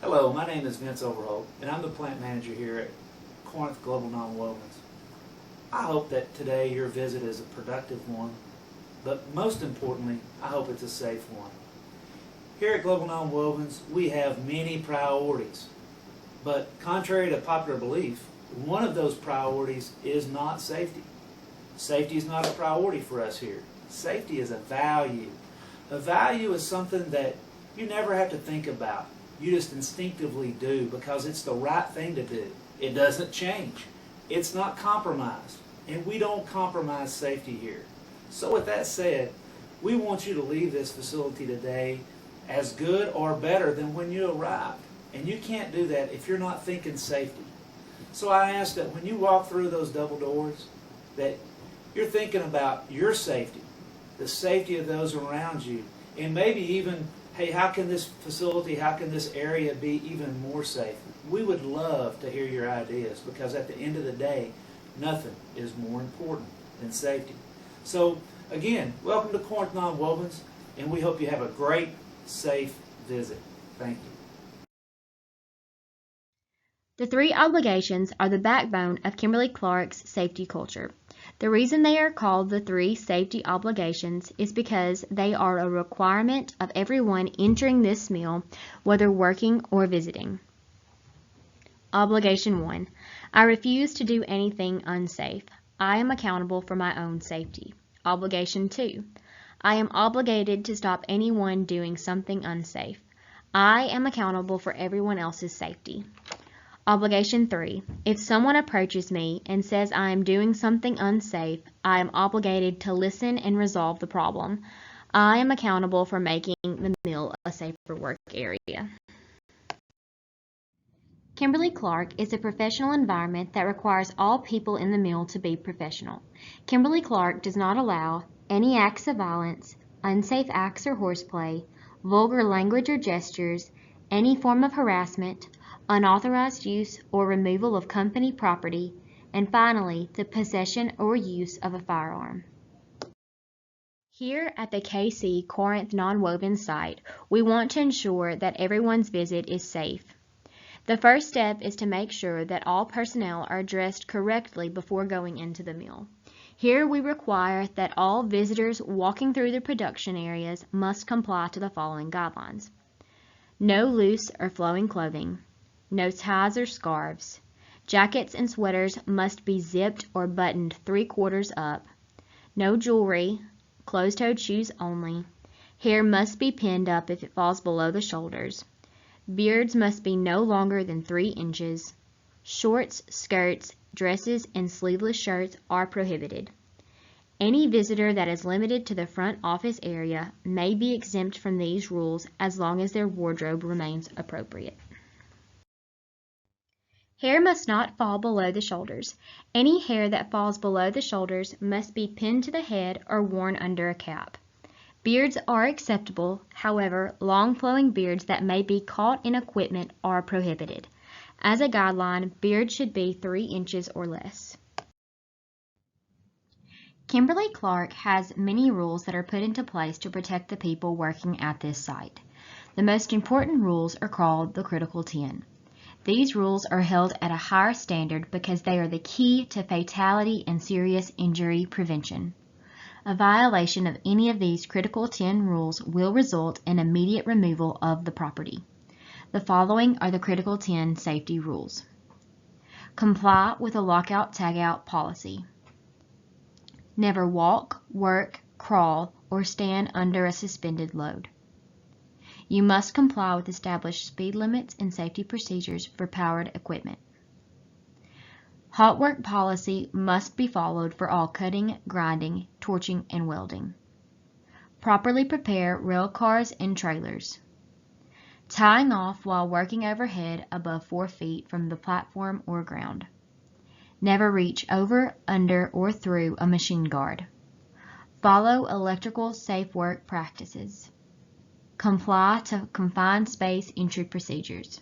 Hello, my name is Vince Overholt, and I'm the plant manager here at Corinth Global Nonwovens. I hope that today your visit is a productive one, but most importantly, I hope it's a safe one. Here at Global Nonwovens, we have many priorities, but contrary to popular belief, one of those priorities is not safety. Safety is not a priority for us here. Safety is a value. A value is something that you never have to think about. You just instinctively do because it's the right thing to do. It doesn't change. It's not compromised. And we don't compromise safety here. So with that said, we want you to leave this facility today as good or better than when you arrived. And you can't do that if you're not thinking safety. So I ask that when you walk through those double doors, that you're thinking about your safety, the safety of those around you, and maybe even, hey, how can this facility, how can this area be even more safe? We would love to hear your ideas because at the end of the day, nothing is more important than safety. So again, welcome to Corinth Nonwovens, and we hope you have a great, safe visit. Thank you. The three obligations are the backbone of Kimberly-Clark's safety culture. The reason they are called the three safety obligations is because they are a requirement of everyone entering this mill, whether working or visiting. Obligation 1. I refuse to do anything unsafe. I am accountable for my own safety. Obligation 2. I am obligated to stop anyone doing something unsafe. I am accountable for everyone else's safety. Obligation 3. If someone approaches me and says I am doing something unsafe, I am obligated to listen and resolve the problem. I am accountable for making the mill a safer work area. Kimberly-Clark is a professional environment that requires all people in the mill to be professional. Kimberly-Clark does not allow any acts of violence, unsafe acts or horseplay, vulgar language or gestures, any form of harassment, unauthorized use or removal of company property, and finally, the possession or use of a firearm. Here at the KC Corinth Nonwoven site, we want to ensure that everyone's visit is safe. The first step is to make sure that all personnel are dressed correctly before going into the mill. Here we require that all visitors walking through the production areas must comply to the following guidelines. No loose or flowing clothing. No ties or scarves. Jackets and sweaters must be zipped or buttoned 3/4 up. No jewelry. Closed-toed shoes only. Hair must be pinned up if it falls below the shoulders. Beards must be no longer than 3 inches. Shorts, skirts, dresses, and sleeveless shirts are prohibited. Any visitor that is limited to the front office area may be exempt from these rules as long as their wardrobe remains appropriate. Hair must not fall below the shoulders. Any hair that falls below the shoulders must be pinned to the head or worn under a cap. Beards are acceptable, however, long flowing beards that may be caught in equipment are prohibited. As a guideline, beards should be 3 inches or less. Kimberly-Clark has many rules that are put into place to protect the people working at this site. The most important rules are called the Critical 10. These rules are held at a higher standard because they are the key to fatality and serious injury prevention. A violation of any of these Critical 10 rules will result in immediate removal of the property. The following are the Critical 10 safety rules. Comply with a lockout-tagout policy. Never walk, work, crawl, or stand under a suspended load. You must comply with established speed limits and safety procedures for powered equipment. Hot work policy must be followed for all cutting, grinding, torching, and welding. Properly prepare rail cars and trailers. Tying off while working overhead above 4 feet from the platform or ground. Never reach over, under, or through a machine guard. Follow electrical safe work practices. Comply to confined space entry procedures.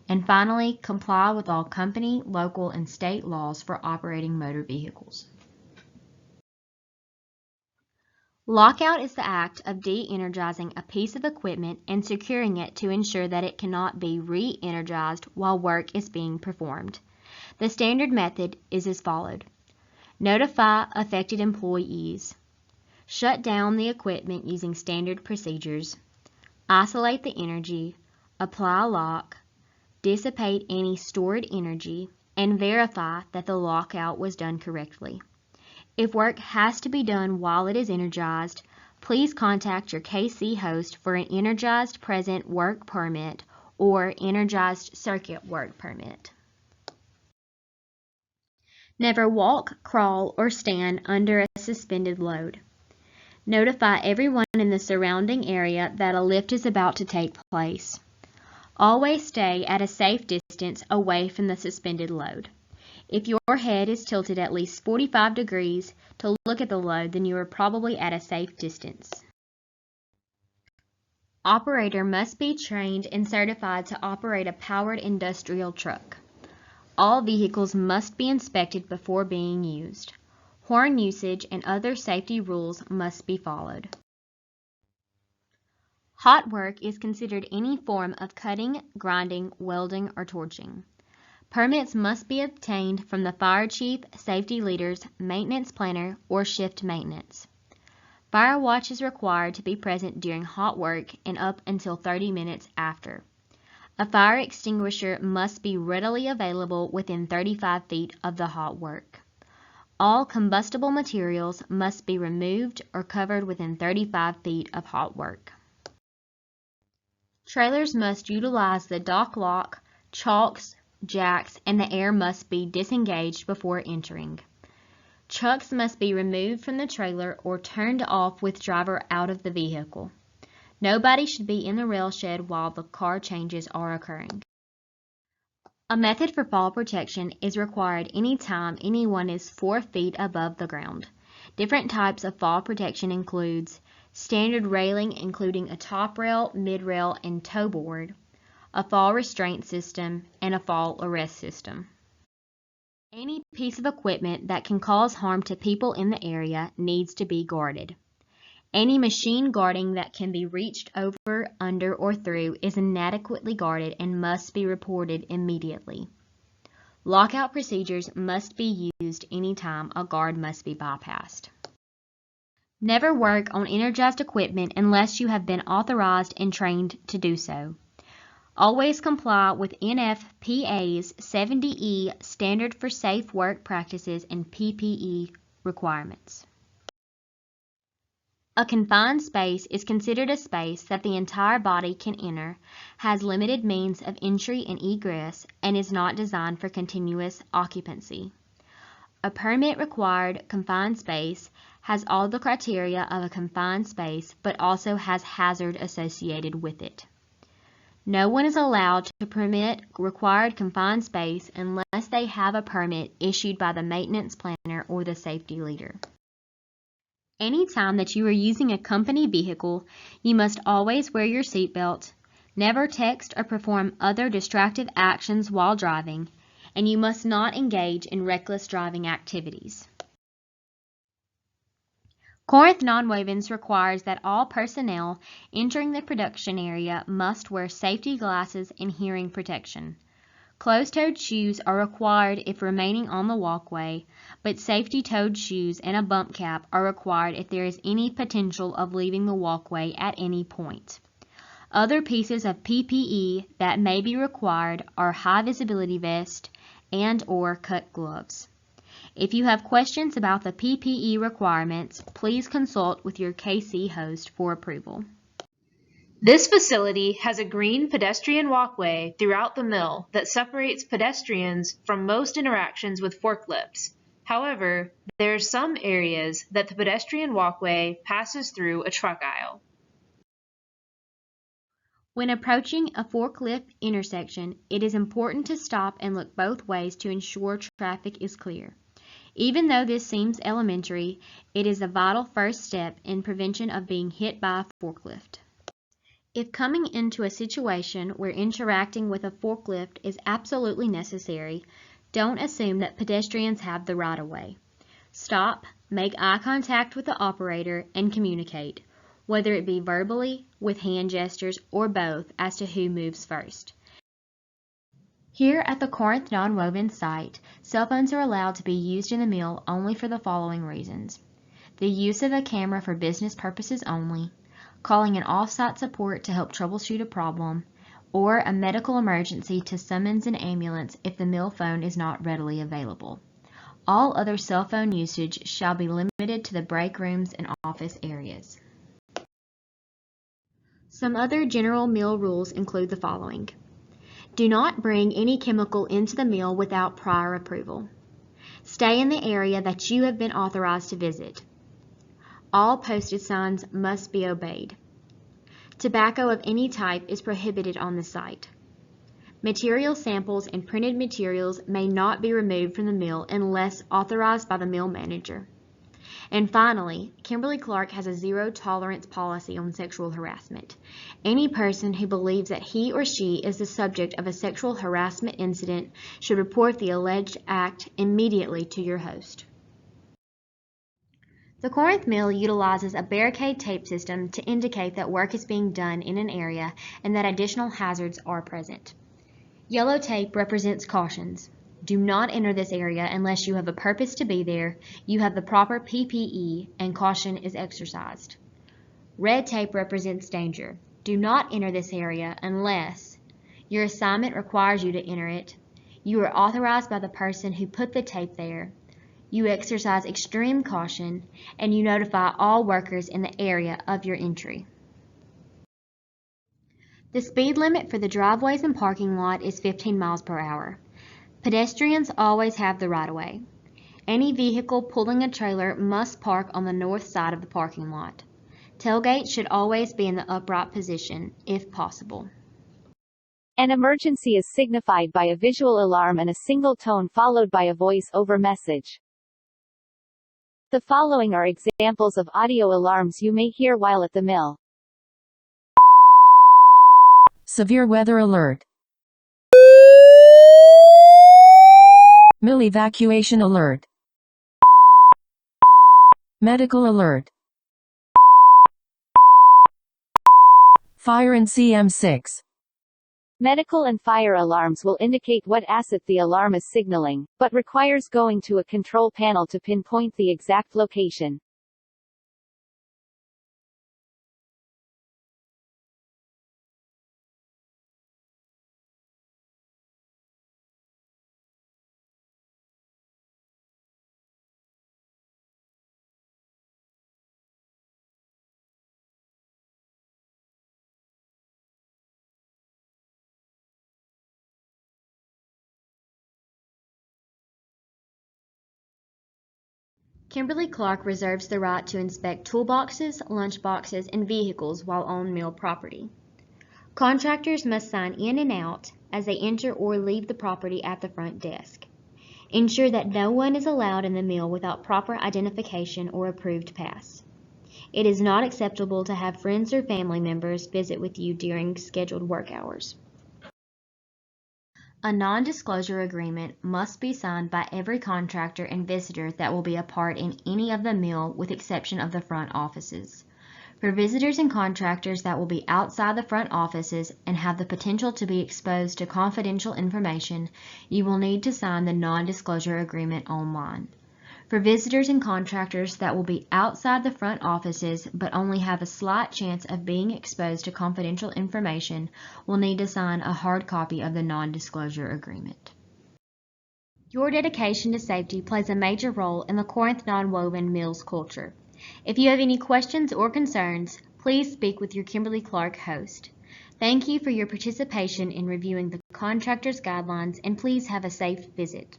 And finally, comply with all company, local, and state laws for operating motor vehicles. Lockout is the act of de-energizing a piece of equipment and securing it to ensure that it cannot be re-energized while work is being performed. The standard method is as followed. Notify affected employees. Shut down the equipment using standard procedures. Isolate the energy. Apply lock. Dissipate any stored energy, and verify that the lockout was done correctly. If work has to be done while it is energized, please contact your KC host for an energized present work permit or energized circuit work permit. Never walk, crawl, or stand under a suspended load. Notify everyone in the surrounding area that a lift is about to take place. Always stay at a safe distance away from the suspended load. If your head is tilted at least 45 degrees to look at the load, then you are probably at a safe distance. Operator must be trained and certified to operate a powered industrial truck. All vehicles must be inspected before being used. Horn usage and other safety rules must be followed. Hot work is considered any form of cutting, grinding, welding, or torching. Permits must be obtained from the fire chief, safety leaders, maintenance planner, or shift maintenance. Fire watch is required to be present during hot work and up until 30 minutes after. A fire extinguisher must be readily available within 35 feet of the hot work. All combustible materials must be removed or covered within 35 feet of hot work. Trailers must utilize the dock lock, chocks, jacks, and the air must be disengaged before entering. Trucks must be removed from the trailer or turned off with driver out of the vehicle. Nobody should be in the rail shed while the car changes are occurring. A method for fall protection is required anytime anyone is 4 feet above the ground. Different types of fall protection includes standard railing including a top rail, mid rail, and toe board, a fall restraint system, and a fall arrest system. Any piece of equipment that can cause harm to people in the area needs to be guarded. Any machine guarding that can be reached over, under, or through is inadequately guarded and must be reported immediately. Lockout procedures must be used anytime a guard must be bypassed. Never work on energized equipment unless you have been authorized and trained to do so. Always comply with NFPA's 70E Standard for Safe Work Practices and PPE requirements. A confined space is considered a space that the entire body can enter, has limited means of entry and egress, and is not designed for continuous occupancy. A permit-required confined space has all the criteria of a confined space, but also has hazard associated with it. No one is allowed to permit required confined space unless they have a permit issued by the maintenance planner or the safety leader. Anytime that you are using a company vehicle, you must always wear your seatbelt, never text or perform other distractive actions while driving, and you must not engage in reckless driving activities. Corinth Nonwovens requires that all personnel entering the production area must wear safety glasses and hearing protection. Closed-toed shoes are required if remaining on the walkway, but safety-toed shoes and a bump cap are required if there is any potential of leaving the walkway at any point. Other pieces of PPE that may be required are high-visibility vest and/or cut gloves. If you have questions about the PPE requirements, please consult with your KC host for approval. This facility has a green pedestrian walkway throughout the mill that separates pedestrians from most interactions with forklifts. However, there are some areas that the pedestrian walkway passes through a truck aisle. When approaching a forklift intersection, it is important to stop and look both ways to ensure traffic is clear. Even though this seems elementary, it is a vital first step in prevention of being hit by a forklift. If coming into a situation where interacting with a forklift is absolutely necessary, don't assume that pedestrians have the right-of-way. Stop, make eye contact with the operator and communicate, whether it be verbally, with hand gestures, or both, as to who moves first. Here at the Corinth Nonwoven site, cell phones are allowed to be used in the mill only for the following reasons: the use of a camera for business purposes only, calling an off-site support to help troubleshoot a problem, or a medical emergency to summons an ambulance if the mill phone is not readily available. All other cell phone usage shall be limited to the break rooms and office areas. Some other general mill rules include the following. Do not bring any chemical into the mill without prior approval. Stay in the area that you have been authorized to visit. All posted signs must be obeyed. Tobacco of any type is prohibited on the site. Material samples and printed materials may not be removed from the mill unless authorized by the mill manager. And finally, Kimberly-Clark has a zero-tolerance policy on sexual harassment. Any person who believes that he or she is the subject of a sexual harassment incident should report the alleged act immediately to your host. The Corinth Mill utilizes a barricade tape system to indicate that work is being done in an area and that additional hazards are present. Yellow tape represents cautions. Do not enter this area unless you have a purpose to be there, you have the proper PPE, and caution is exercised. Red tape represents danger. Do not enter this area unless your assignment requires you to enter it, you are authorized by the person who put the tape there, you exercise extreme caution, and you notify all workers in the area of your entry. The speed limit for the driveways and parking lot is 15 miles per hour. Pedestrians always have the right-of-way. Any vehicle pulling a trailer must park on the north side of the parking lot. Tailgates should always be in the upright position, if possible. An emergency is signified by a visual alarm and a single tone followed by a voice-over message. The following are examples of audio alarms you may hear while at the mill. Severe weather alert. Mill evacuation alert. Medical alert. Fire in CM6. Medical and fire alarms will indicate what asset the alarm is signaling, but requires going to a control panel to pinpoint the exact location. Kimberly-Clark reserves the right to inspect toolboxes, lunchboxes, and vehicles while on mill property. Contractors must sign in and out as they enter or leave the property at the front desk. Ensure that no one is allowed in the mill without proper identification or approved pass. It is not acceptable to have friends or family members visit with you during scheduled work hours. A non-disclosure agreement must be signed by every contractor and visitor that will be a part in any of the mill with exception of the front offices. For visitors and contractors that will be outside the front offices and have the potential to be exposed to confidential information, you will need to sign the non-disclosure agreement online. For visitors and contractors that will be outside the front offices but only have a slight chance of being exposed to confidential information, will need to sign a hard copy of the non-disclosure agreement. Your dedication to safety plays a major role in the Corinth Nonwoven Mills culture. If you have any questions or concerns, please speak with your Kimberly-Clark host. Thank you for your participation in reviewing the contractor's guidelines, and please have a safe visit.